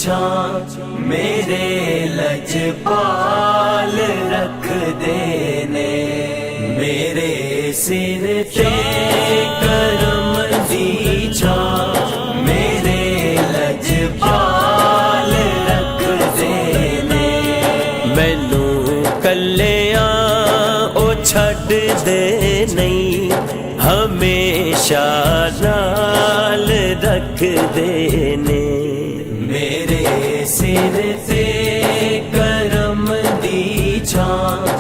छां मेरे लजपाल रख देने। मेरे सिर ते करम दी छां मेरे लजपाल रख देने। मैनू कल्लियां ओ छड्ड दे नहीं, हमेशा नाल रख देने। मेरे सिर ते करम दी छां